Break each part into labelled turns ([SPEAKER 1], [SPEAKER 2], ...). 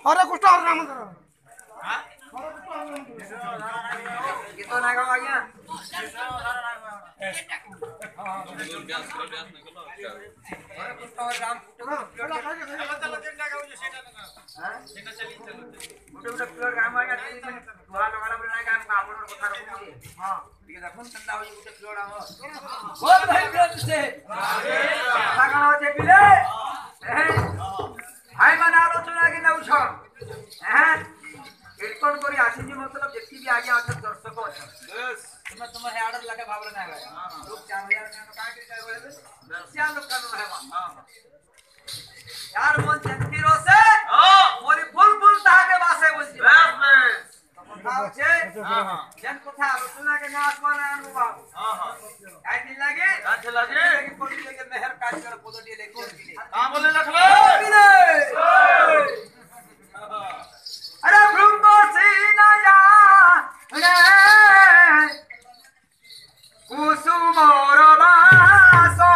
[SPEAKER 1] अरे कुछ और नाम करो
[SPEAKER 2] कितो ना गाओ आज्ञा अरे कुछ और राम चलो चेंडा गाओ जो सेटा लगा हां सेटा चली चलो मोटे प्लेयर काम आज्ञा दुआ लगाला बना काम आपण कथा रखू हां ठीक है देखन चंदा हो मोटे प्लेयर आम बोल भाई प्रेम से कथा गाओ जे बिले हाय माने आलोचना कि नउछ हैं कीर्तन करी आसीजी मतलब जेती भी आगे अच्छा दर्शक अच्छा बस तुम हे ऑर्डर लगे भावरे ना गए लोग 4000 का का के बोले दसिया लोग का है हां यार मन जंती रो से मोरी फुल फुल ताके वासे बोलजी बस बस बताओ छे हां जन कथा आलोचना के ना आसमान आनु बाबू हां काय दिन लागे अच्छा लागे कि पड़ी के मेहर काज कर पोदडी लेके हां बोले लखले अरे ब्रह्म सीनाया रे कुसुमोर वासो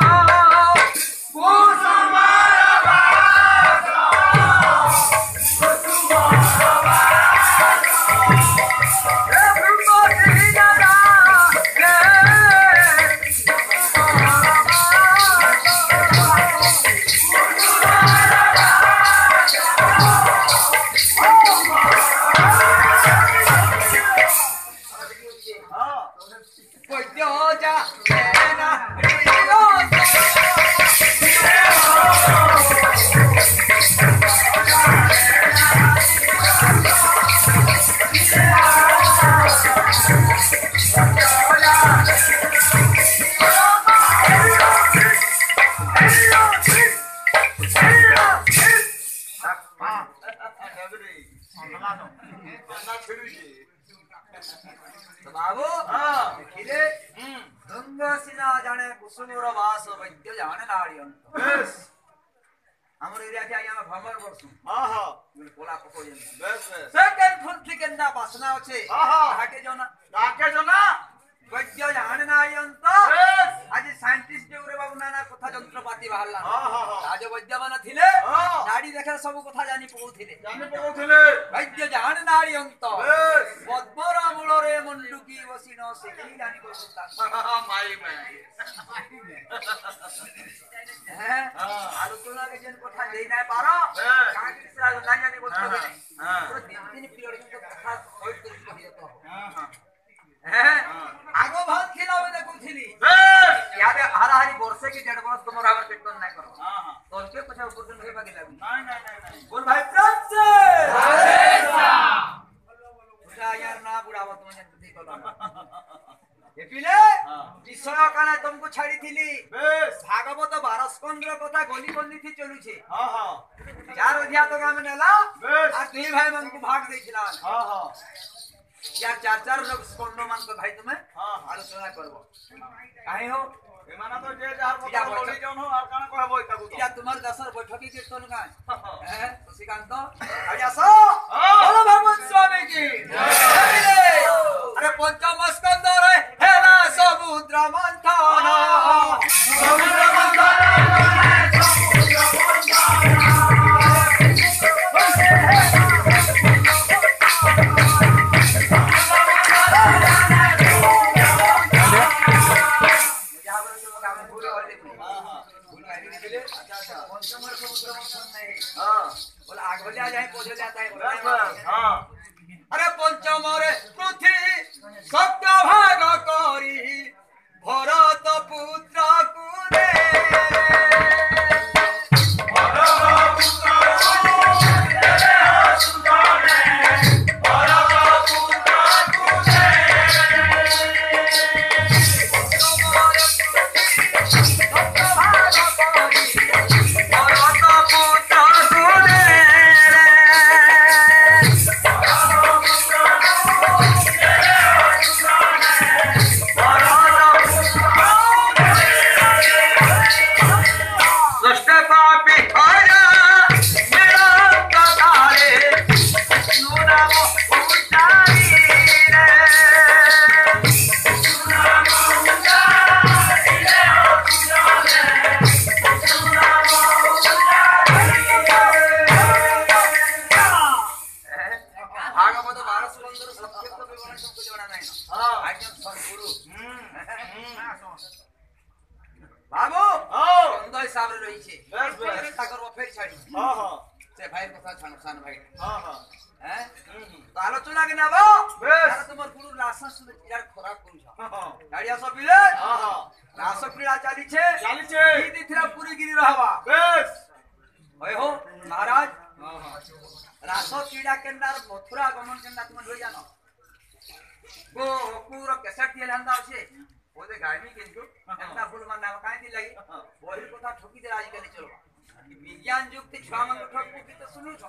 [SPEAKER 2] कुसुमोर वासो कुसुमोर वासो रे ब्रह्म सीनाया रे बाबू देखिले गंगा सिना जाने कुसुमोर वास वैद्य जाने नाड़ियन बस हमर एरिया के आया भमर बरसु हां हां बोले कोला पको जन बस बस सेकंड फुल ठिकंदा बासना होचे हां हां हाके जोना वैद्य जाने नाड़ियन तो बस आज साइंटिस्ट जे रे बाबू नाना कथा यंत्रपाती बाहरला हां हां आज वैद्य मन थिले नाड़ी देखे सब कथा जानि पकोथिले वैद्य जाने नाड़ियन तो बस पद्मरा मूल रे मंडुकी वसिनो सिकी जानि कोता माई हैं आलोचना के जन कथा देई ना पारो का किसरा ना जानि बोलतो हां तो दिन पीरियड के कथा होई तो कहितो हां हां हैं आगो भात खिलावे देखो थिली बस यादे हर हरी वर्षे की 1.5 वर्ष तुम रावर कीर्तन नहीं करो हां हां तो उनके कुछ ऊपर के बाकी लागू नहीं बोल भाई प्रेम से हरेसा उठा यार ना बुढ़ावा तुम जन ठीक करो ये पिले विषय काना तुमको छाड़ी थिली बस भागवत 12 स्कंद कथा गोली गोली थी चलू छे हां हां चार अध्याय तो गाम नेला बस आ तीन भाई मन को भाग देखिला हां हां यार चार लोग स्कंद मान को भाई तुम्हें हां आलोचना करबो काहे हो एमाना तो जे जार पता बोली जौन हो आर काना कहबो इताबू या तुम्हार दसर बैठकी कीर्तन का हैं श्रीकांत आजा सो बोलो भगवान स्वामी की जय अरे पंचम स्कंद रे हेला समुद्र मंथन समुद्र मंथन अरे पंचमरे पृथ्वी सत्य भाग करी भरत पुत्र कुरे भाबरे रही छे चेष्टा करबो फेर छाड़ी
[SPEAKER 3] हां हां
[SPEAKER 2] से भाई কথা ছানো सान भाई
[SPEAKER 3] हां हां
[SPEAKER 2] हैं तो आलोचना के नाबो
[SPEAKER 3] बेस
[SPEAKER 2] तुमर गुरु लासन सुन यार खराब करू छ
[SPEAKER 3] हां हां
[SPEAKER 2] गाड़िया सब बिले
[SPEAKER 3] हां हां
[SPEAKER 2] रास क्रीड़ा चाली छे ई दिथरा पूरी गिरी रहबा
[SPEAKER 3] बेस
[SPEAKER 2] होय हो महाराज
[SPEAKER 3] हां हां
[SPEAKER 2] रास क्रीड़ा केंद्र मथुरा गमन केंद्र तुम लई जानो गो पूरा कैसेट दिए हंदा छे ओदे गाड़ी किंतु एंता फुल मान ना काई दी लगी बोली কথা ठोकी दे आज के चलो विज्ञान युग के छवा मन ठोकू की तो सुनो छ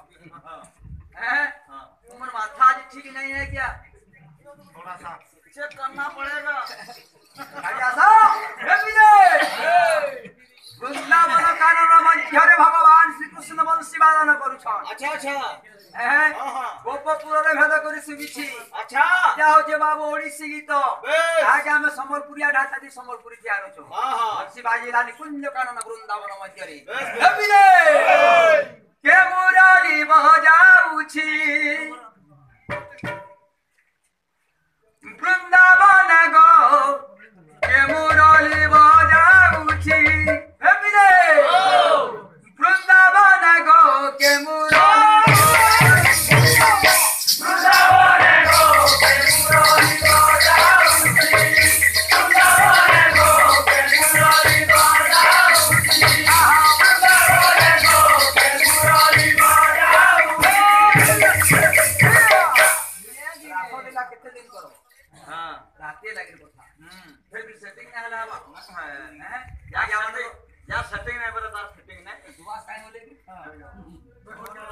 [SPEAKER 2] हैं हां तुमर माथा आज ठीक नहीं है क्या
[SPEAKER 3] थोड़ा सा चेक करना पड़ेगा
[SPEAKER 2] गाड़िया सा हे विजय वृंदावन कानन मध्यरे भगवान श्री कृष्ण वंशी वादन करू छ
[SPEAKER 3] अच्छा अच्छा
[SPEAKER 2] हैं
[SPEAKER 3] हां हां
[SPEAKER 2] गोपपुर रे भेद करी सुबिछि
[SPEAKER 3] अच्छा
[SPEAKER 2] क्या हो जे बाबू ओडिसी गीत
[SPEAKER 3] बेस
[SPEAKER 2] आगे हम संबलपुरिया ढाचा दी संबलपुरी तैयार हो छ
[SPEAKER 3] हां हां
[SPEAKER 2] वंशी बाजीला निकुंज कानन वृंदावन मध्यरे
[SPEAKER 3] बेस
[SPEAKER 2] हे विजय के मुरारी बजाऊ छी वृंदावन गो के मुरली बजाऊ छी हे विजय वृंदावन गो के मुरली वृंदावन गो के मुरली बजाऊ छी वृंदावन गो के मुरली बजाऊ छी वृंदावन गो के मुरली बजाऊ रासलीला कितने दिन करो
[SPEAKER 3] हां
[SPEAKER 2] राते लगे কথা फिर भी सेटिंग ना हला बा हैं
[SPEAKER 3] या या सेटिंग नहीं बता तार फिटिंग नहीं
[SPEAKER 2] दुआ साइन हो लेगी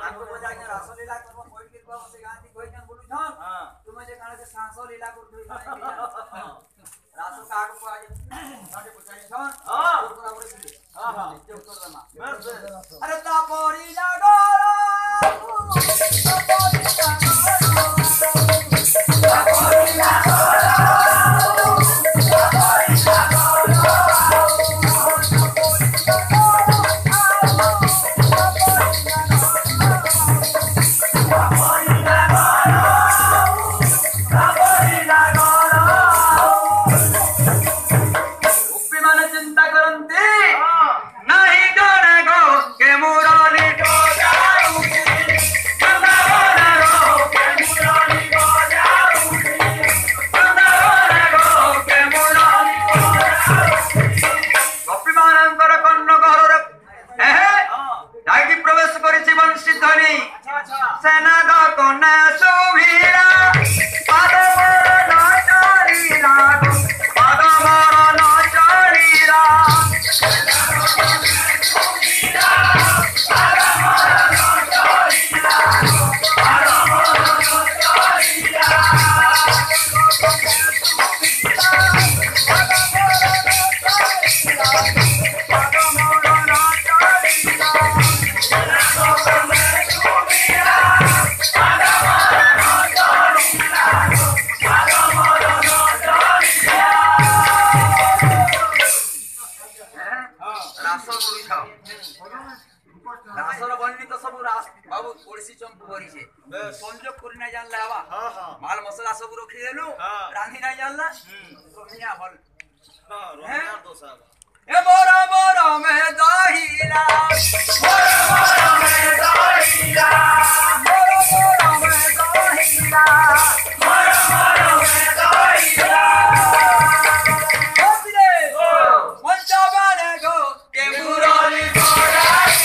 [SPEAKER 2] आपको बजा के रासलीला करबो कोई कृपा से गांधी कोई जन बोलू था
[SPEAKER 3] हां
[SPEAKER 2] तुम जे काने से सांसो लीला कर दो रासो का आगे को आज साडे बुझाई छन
[SPEAKER 3] हां
[SPEAKER 2] पूरा पूरा सुन
[SPEAKER 3] हां हां
[SPEAKER 2] जे उत्तर देना
[SPEAKER 3] बस
[SPEAKER 2] अरे तापोरी लागो तापोरी लागो चिंता करते नहीं गणे गो के मुरारी बजाऊ वृंदावन गो के मुरारी बजाऊ वृंदावन गो के मुरारी गोपीमानंतर कन्न घर जाइकी प्रवेश करिछि वंशी ध्वनि सेना द कन्या सुभीरा पाद मोर नाचरीरा पाद मोर नाचरीरा रासर बन्नी तो सब रास बाबू ओडिसी चंपू करी छे संजोग करी ना जानला हवा
[SPEAKER 3] हां हां
[SPEAKER 2] माल मसाला सब रखी देलु रांधी ना जानला सोनिया भल
[SPEAKER 3] हां रोनिया तो साहब
[SPEAKER 2] ए बोरा बोरा में दहीला बोरा बोरा में दहीला बोरा बोरा में दहीला बोरा बोरा में दहीला ओ बिले मंचा बने गो के मुरारी बजाई